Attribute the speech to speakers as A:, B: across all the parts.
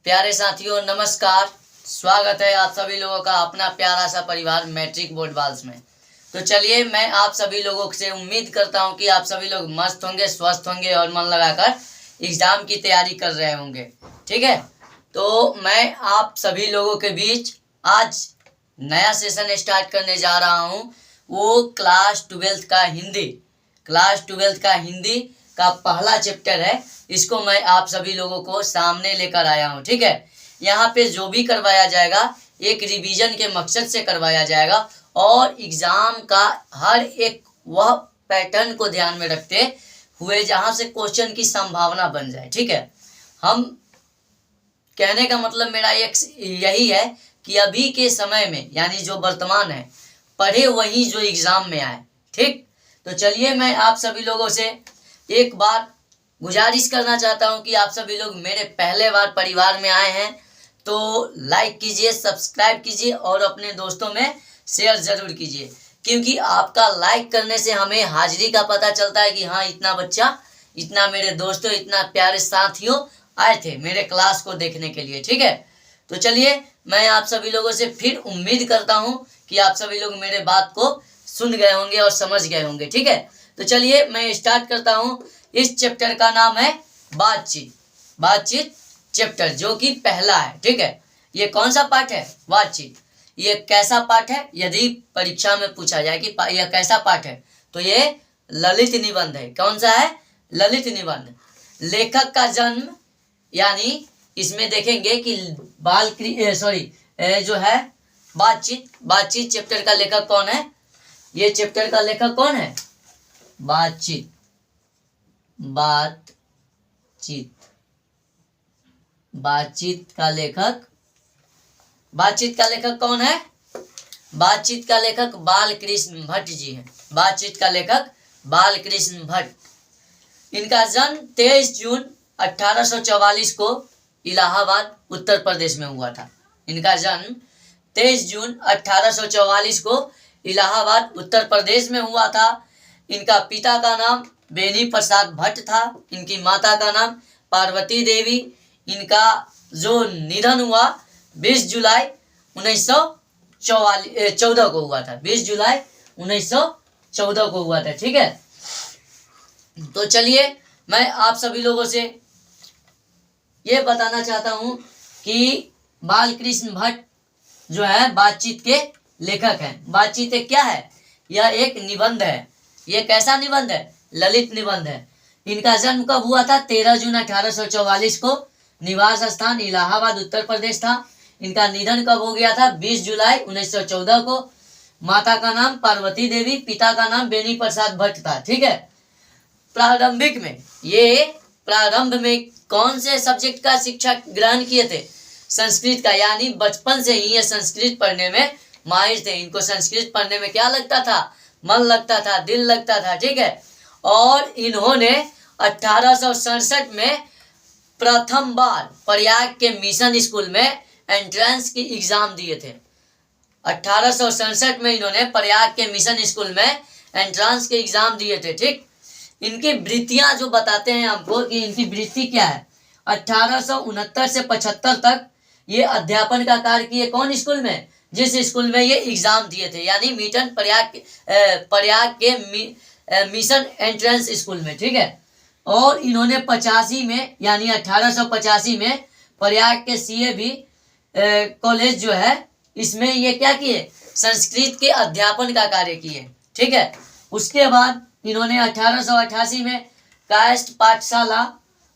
A: प्यारे साथियों नमस्कार। स्वागत है आप सभी लोगों का अपना प्यारा सा परिवार मैट्रिक बोर्ड बाल्स में। तो चलिए, मैं आप सभी लोगों से उम्मीद करता हूं कि आप सभी लोग मस्त होंगे, स्वस्थ होंगे और मन लगाकर एग्जाम की तैयारी कर रहे होंगे। ठीक है, तो मैं आप सभी लोगों के बीच आज नया सेशन स्टार्ट करने जा रहा हूं। वो क्लास 12th का हिंदी का पहला चैप्टर है। इसको मैं आप सभी लोगों को सामने लेकर आया हूँ। ठीक है, यहाँ पे जो भी करवाया जाएगा एक रिवीजन के मकसद से करवाया जाएगा और एग्जाम का हर एक वह पैटर्न को ध्यान में रखते हुए जहाँ से क्वेश्चन की संभावना बन जाए। ठीक है, हम कहने का मतलब मेरा एक यही है कि अभी के समय में यानी जो वर्तमान है, पढ़े वही जो एग्जाम में आए। ठीक, तो चलिए मैं आप सभी लोगों से एक बार गुजारिश करना चाहता हूं कि आप सभी लोग मेरे पहले बार परिवार में आए हैं तो लाइक कीजिए, सब्सक्राइब कीजिए और अपने दोस्तों में शेयर जरूर कीजिए, क्योंकि आपका लाइक करने से हमें हाजिरी का पता चलता है कि हाँ, इतना बच्चा, इतना मेरे दोस्तों, इतना प्यारे साथियों आए थे मेरे क्लास को देखने के लिए। ठीक है, तो चलिए मैं आप सभी लोगों से फिर उम्मीद करता हूं कि आप सभी लोग मेरे बात को सुन गए होंगे और समझ गए होंगे। ठीक है, तो चलिए मैं स्टार्ट करता हूं। इस चैप्टर का नाम है बातचीत चैप्टर, जो कि पहला है। ठीक है, ये कौन सा पाठ है? बातचीत। ये कैसा पाठ है? यदि परीक्षा में पूछा जाए कि यह कैसा पाठ है, तो ये ललित निबंध है। कौन सा है? ललित निबंध। लेखक का जन्म, यानी इसमें देखेंगे कि जो है बातचीत चैप्टर का लेखक कौन है? ये चैप्टर का लेखक कौन है? बातचीत का लेखक कौन है? बातचीत का लेखक बालकृष्ण भट्ट जी हैं। बातचीत का लेखक बालकृष्ण भट्ट। इनका जन्म 23 जून 1844 को इलाहाबाद उत्तर प्रदेश में हुआ था। इनका जन्म 23 जून 1844 को इलाहाबाद उत्तर प्रदेश में हुआ था। इनका पिता का नाम बेनी प्रसाद भट्ट था। इनकी माता का नाम पार्वती देवी। इनका जो निधन हुआ 20 जुलाई 1914 को हुआ था। 20 जुलाई 1914 को हुआ था। ठीक है, तो चलिए मैं आप सभी लोगों से ये बताना चाहता हूँ कि बालकृष्ण भट्ट जो है बातचीत के लेखक हैं। बातचीत एक क्या है? यह एक निबंध है। यह कैसा निबंध है? ललित निबंध है। इनका जन्म कब हुआ था? 13 जून 1844 को। निवास स्थान इलाहाबाद उत्तर प्रदेश था। इनका निधन कब हो गया था? 20 जुलाई 1914 को। माता का नाम पार्वती देवी, पिता का नाम बेनी प्रसाद भट्ट था। ठीक है, प्रारंभ में कौन से सब्जेक्ट का शिक्षा ग्रहण किए थे? संस्कृत का, यानी बचपन से ही ये संस्कृत पढ़ने में माहिर थे। इनको संस्कृत पढ़ने में क्या लगता था? मन लगता था, दिल लगता था। ठीक है, और इन्होंने 1867 में प्रथम बार प्रयाग के मिशन स्कूल में एंट्रेंस की एग्जाम दिए थे। 1867 में इन्होंने प्रयाग के मिशन स्कूल में एंट्रेंस के एग्जाम दिए थे। ठीक, इनकी वृत्तियां जो बताते हैं हमको कि इनकी वृत्ति क्या है। 1869 से 75 तक ये अध्यापन का कार्य किए। कौन स्कूल में? जिस स्कूल में ये एग्जाम दिए थे, यानी मिशन प्रयाग के मिशन एंट्रेंस स्कूल में। ठीक है, और इन्होंने 85 में यानी 1885 में प्रयाग के CAB कॉलेज जो है, इसमें ये क्या किए? संस्कृत के अध्यापन का कार्य किए। ठीक है, उसके बाद इन्होंने 1888 में कायस्थ पाठशाला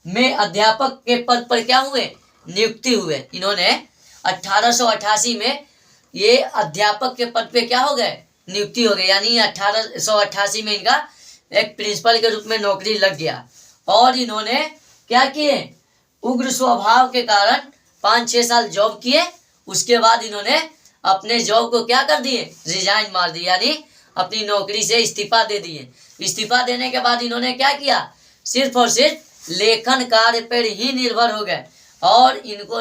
A: में अध्यापक के पद पर क्या हुए? नियुक्ति हुए। इन्होंने 1888 में ये अध्यापक के पद पे क्या हो गए? नियुक्ति हो गई, यानी 1888 में इनका एक प्रिंसिपल के रूप में नौकरी लग गया। और इन्होंने क्या किए? उग्र स्वभाव के कारण 5-6 साल जॉब किए। उसके बाद इन्होंने अपने जॉब को क्या कर दिए? रिजाइन मार दिया, यानी अपनी नौकरी से इस्तीफा दे दिए। इस्तीफा देने के बाद इन्होंने क्या किया? सिर्फ और सिर्फ लेखन कार्य पर ही निर्भर हो गए। और इनको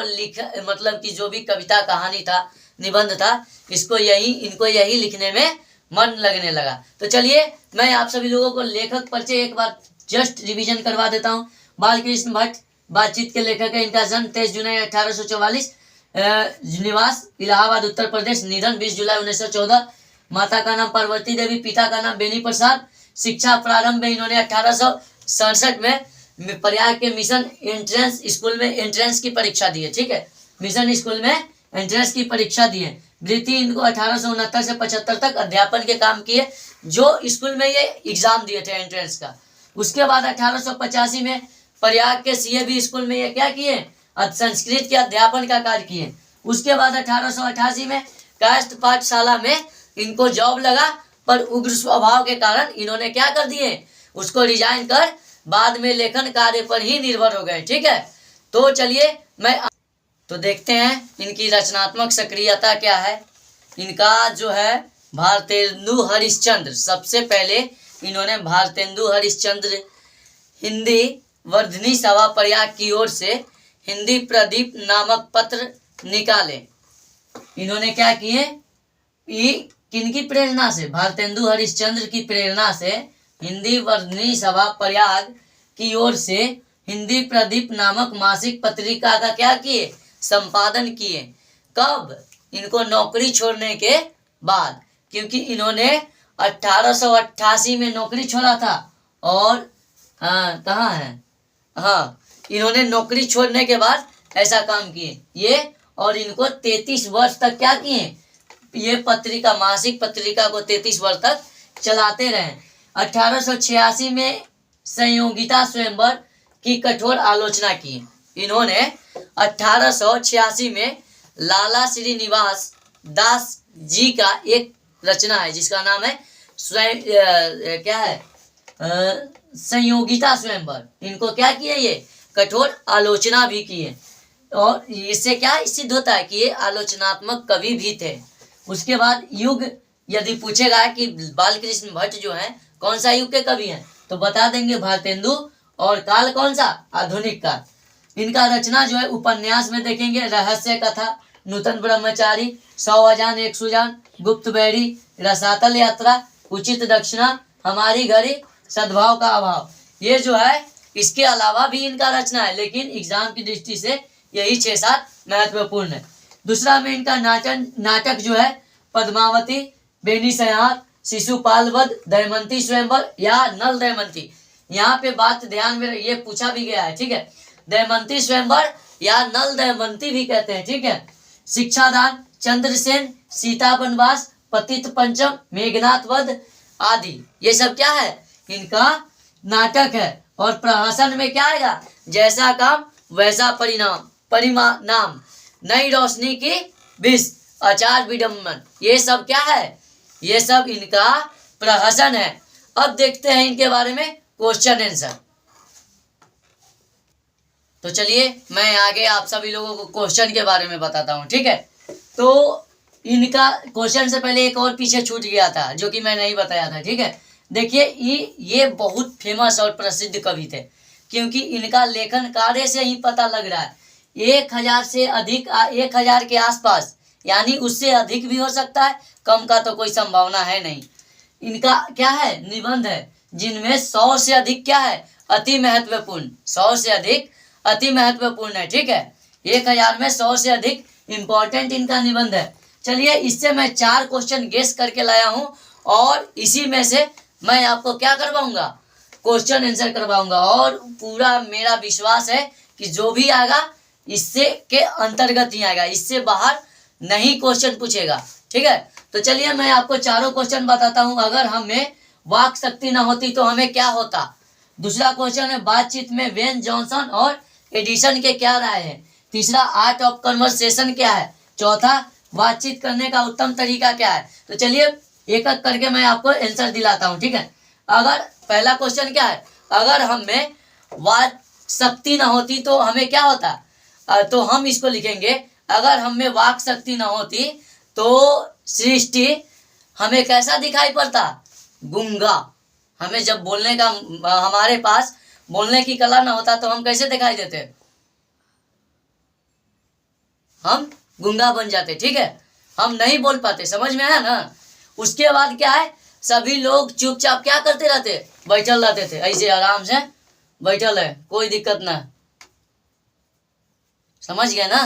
A: मतलब कि जो भी कविता, कहानी था, निबंध था, इनको यही लिखने में मन लगने लगा। तो चलिए मैं आप सभी लोगों को लेखक परिचय एक बार जस्ट रिवीजन करवा देता हूँ। बालकृष्ण भट्ट बातचीत के लेखक है। इनका जन्म 23 जुलाई 1844, निवास इलाहाबाद उत्तर प्रदेश, निधन 20 जुलाई 1914। माता का नाम पार्वती देवी, पिता का नाम बेनी प्रसाद। शिक्षा प्रारंभ में इन्होंने 1867 में प्रयाग के मिशन एंट्रेंस स्कूल में एंट्रेंस की परीक्षा दी है, ठीक है, मिशन स्कूल में एंट्रेंस की परीक्षा दी है। वृत्ति इनको 1869 से 75 तक अध्यापन के काम किए, जो स्कूल में ये एग्जाम दिए थे एंट्रेंस का। उसके बाद 1885 में प्रयाग के CAB स्कूल में ये क्या किए, संस्कृत के अध्यापन का कार्य किए। उसके बाद 1888 में कायस्थ पाठशाला में इनको जॉब लगा, पर उग्र स्वभाव के कारण इन्होंने क्या कर दिए, उसको रिजाइन कर बाद में लेखन कार्य पर ही निर्भर हो गए, ठीक है। तो चलिए तो देखते हैं इनकी रचनात्मक सक्रियता क्या है। इनका जो है भारतेंदु हरिश्चंद्र, सबसे पहले इन्होंने भारतेंदु हरिश्चंद्र हिंदी वर्धनी सभा प्रयाग की ओर से हिंदी प्रदीप नामक पत्र निकाले। इन्होंने क्या किए, किनकी प्रेरणा से, भारतेंदु हरिश्चंद्र की प्रेरणा से हिंदी वर्धनी सभा प्रयाग की ओर से हिंदी प्रदीप नामक मासिक पत्रिका का क्या किए, संपादन किए। कब, इनको नौकरी छोड़ने के बाद, क्योंकि इन्होंने 1888 में नौकरी छोड़ा था। और कहाँ है, हाँ, इन्होंने नौकरी छोड़ने के बाद ऐसा काम किए ये, और इनको 33 वर्ष तक क्या किए, ये पत्रिका, मासिक पत्रिका को 33 वर्ष तक चलाते रहे। 1886 में संयोगिता स्वयंवर की कठोर आलोचना की। इन्होंने 1886 में लाला श्रीनिवास दास जी का एक रचना है जिसका नाम है क्या है, संयोगिता स्वयंवर। इनको क्या किए, ये कठोर आलोचना भी किए, और इससे क्या सिद्ध होता है कि ये आलोचनात्मक कवि भी थे। उसके बाद युग यदि पूछेगा कि बालकृष्ण भट्ट जो है कौन सा युग के कवि हैं, तो बता देंगे भारतेंदु, और काल कौन सा, आधुनिक काल। इनका रचना जो है उपन्यास में देखेंगे, रहस्य कथा, नूतन ब्रह्मचारी, 100 अजान 1 सुजान, गुप्त बैरी, रसातल यात्रा, उचित दक्षिणा, हमारी घड़ी, सद्भाव का अभाव, ये जो है। इसके अलावा भी इनका रचना है, लेकिन एग्जाम की दृष्टि से यही 6-7 महत्वपूर्ण है। दूसरा में इनका नाटक जो है पद्मावती, बेनीसयार, शिशुपाल वध, दमयंती स्वयंवर या नल दमयंती। यहाँ पे बात ध्यान में, ये पूछा भी गया है, ठीक है, दमयंती स्वयंवर या नल दमयंती भी कहते हैं, ठीक है। शिक्षादान, चंद्रसेन, सीता वनवास, पतित पंचम, मेघनाथ वध आदि, ये सब क्या है, इनका नाटक है। और प्रहसन में क्या आएगा, जैसा काम वैसा परिणाम, नई रोशनी की विष, आचार विडम्बन, ये सब क्या है, ये सब इनका प्रहसन है। अब देखते हैं इनके बारे में क्वेश्चन आंसर। तो चलिए मैं आगे आप सभी लोगों को क्वेश्चन के बारे में बताता हूँ, ठीक है। तो इनका क्वेश्चन से पहले एक और पीछे छूट गया था जो कि मैं नहीं बताया था, ठीक है। देखिए ये बहुत फेमस और प्रसिद्ध कवि थे, क्योंकि इनका लेखन कार्य से ही पता लग रहा है। 1000 से अधिक, 1000 के आसपास, यानी उससे अधिक भी हो सकता है, कम का तो कोई संभावना है नहीं। इनका क्या है, निबंध है, जिनमें 100 से अधिक क्या है, अति महत्वपूर्ण, 100 से अधिक अति महत्वपूर्ण है, ठीक है। 1000 में 100 से अधिक इंपॉर्टेंट इनका निबंध है। चलिए इससे मैं 4 क्वेश्चन गेस करके लाया हूं, और इसी में से मैं आपको क्या करवाऊंगा, क्वेश्चन आंसर करवाऊंगा। और पूरा मेरा विश्वास है कि जो भी आएगा इससे के अंतर्गत ही आएगा, इससे बाहर नहीं क्वेश्चन पूछेगा, ठीक है। तो चलिए मैं आपको चारों क्वेश्चन बताता हूं। अगर हमें वाक शक्ति न होती तो हमें क्या होता। दूसरा क्वेश्चन है बातचीत में वेन जॉनसन और एडिसन के क्या राय है। तीसरा आर्ट ऑफ कन्वर्सेशन क्या है। चौथा बातचीत करने का उत्तम तरीका क्या है। तो चलिए एक एक करके मैं आपको आंसर दिलाता हूँ, ठीक है। अगर पहला क्वेश्चन क्या है, अगर हमें वाक शक्ति न होती तो हमें क्या होता, तो हम इसको लिखेंगे, अगर हमें वाक शक्ति न होती तो सृष्टि हमें कैसा दिखाई पड़ता, गूंगा। हमें जब बोलने का, हमारे पास बोलने की कला ना होता तो हम कैसे दिखाई देते, हम गूंगा बन जाते, ठीक है, हम नहीं बोल पाते। समझ में आया ना। उसके बाद क्या है, सभी लोग चुपचाप क्या करते रहते, बैठल रहते थे, ऐसे आराम से बैठल है, कोई दिक्कत ना। समझ गए ना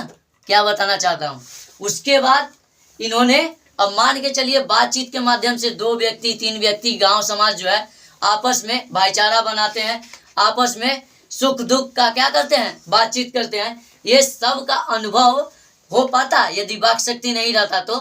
A: क्या बताना चाहता हूँ। उसके बाद इन्होंने, अब मान के चलिए बातचीत के माध्यम से 2 व्यक्ति 3 व्यक्ति गांव समाज जो है आपस में भाईचारा बनाते हैं, आपस में सुख दुख का क्या करते हैं, बातचीत करते हैं। ये सब का अनुभव हो पाता यदि वाक शक्ति नहीं रहता तो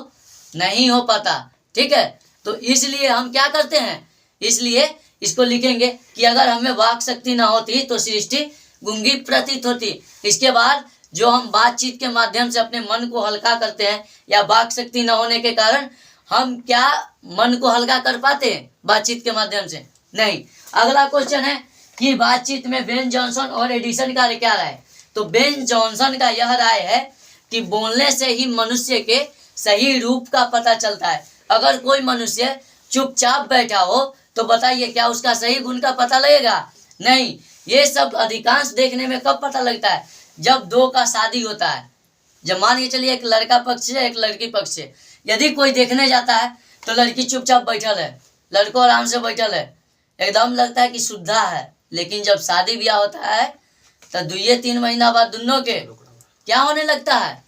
A: नहीं हो पाता। ठीक है, तो इसलिए हम क्या करते हैं, इसलिए इसको लिखेंगे कि अगर हमें वाक शक्ति ना होती तो सृष्टि गूंगी प्रतीत होती। इसके बाद जो हम बातचीत के माध्यम से अपने मन को हल्का करते हैं, या वाक शक्ति न होने के कारण हम क्या मन को हल्का कर पाते हैं बातचीत के माध्यम से? नहीं। अगला क्वेश्चन है कि बातचीत में बेन जॉनसन और एडिसन का क्या राय? तो बेन जॉनसन का यह राय है कि बोलने से ही मनुष्य के सही रूप का पता चलता है। अगर कोई मनुष्य चुपचाप बैठा हो तो बताइए क्या उसका सही गुण का पता लगेगा? नहीं। ये सब अधिकांश देखने में कब पता लगता है? जब 2 का शादी होता है। जब मान के चलिए एक लड़का पक्ष है एक लड़की पक्ष है, यदि कोई देखने जाता है तो लड़की चुपचाप बैठल है, लड़को आराम से बैठल है, एकदम लगता है कि शुद्धा है। लेकिन जब शादी ब्याह होता है तो 2-3 महीना बाद दोनों के क्या होने लगता है?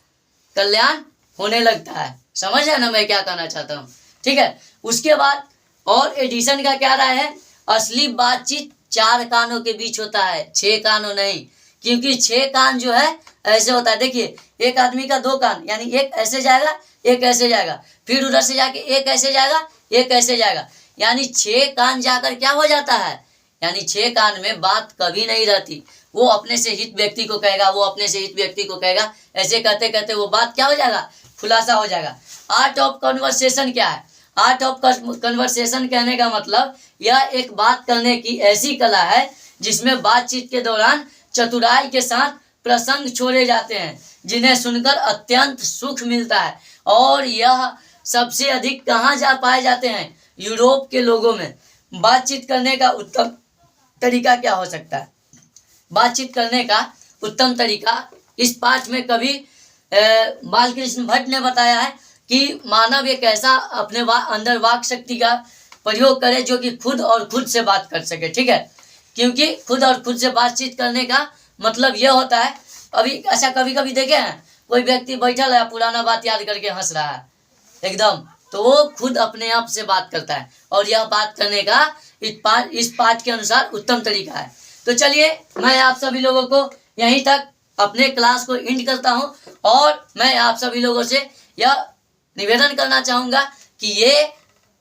A: कल्याण होने लगता है। समझ है ना मैं क्या कहना चाहता हूँ? ठीक है। उसके बाद और एडिसन का क्या राय है? असली बातचीत 4 कानों के बीच होता है, 6 कानों नहीं, क्योंकि 6 कान जो है ऐसे होता है। देखिए एक आदमी का 2 कान, यानी एक ऐसे जाएगा एक ऐसे जाएगा, फिर उधर से जाके एक ऐसे जाएगा एक ऐसे जाएगा, यानी 6 कान जाकर क्या हो जाता है, यानी 6 कान में बात कभी नहीं रहती। वो अपने से हित व्यक्ति को कहेगा, वो अपने से हित व्यक्ति को कहेगा, ऐसे कहते कहते वो बात क्या हो जाएगा, खुलासा हो जाएगा। आर्ट ऑफ कन्वर्सेशन क्या है? आर्ट ऑफ कन्वर्सेशन कहने का मतलब यह एक बात करने की ऐसी कला है जिसमें बातचीत के दौरान चतुराई के साथ प्रसंग छोड़े जाते हैं जिन्हें सुनकर अत्यंत सुख मिलता है। और यह सबसे अधिक कहाँ जा पाए जाते हैं? यूरोप के लोगों में। बातचीत करने का उत्तम तरीका क्या हो सकता है? बातचीत करने का उत्तम तरीका इस पाठ में कवि बालकृष्ण भट्ट ने बताया है कि मानव एक ऐसा अपने अंदर वाक शक्ति का प्रयोग करे जो कि खुद और खुद से बात कर सके। ठीक है, क्योंकि खुद और खुद से बातचीत करने का मतलब यह होता है, अभी ऐसा कभी कभी देखे हैं कोई व्यक्ति बैठा है पुराना बात याद करके हंस रहा है एकदम, तो वो खुद अपने आप से बात करता है, और यह बात करने का इस पाठ के अनुसार उत्तम तरीका है। तो चलिए मैं आप सभी लोगों को यहीं तक अपने क्लास को एंड करता हूं, और मैं आप सभी लोगों से यह निवेदन करना चाहूँगा कि ये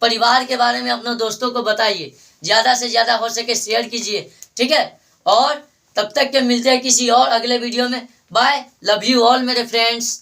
A: परिवार के बारे में अपने दोस्तों को बताइए, ज़्यादा से ज़्यादा हो सके शेयर कीजिए। ठीक है, और तब तक के मिलते हैं किसी और अगले वीडियो में। बाय, लव यू ऑल मेरे फ्रेंड्स।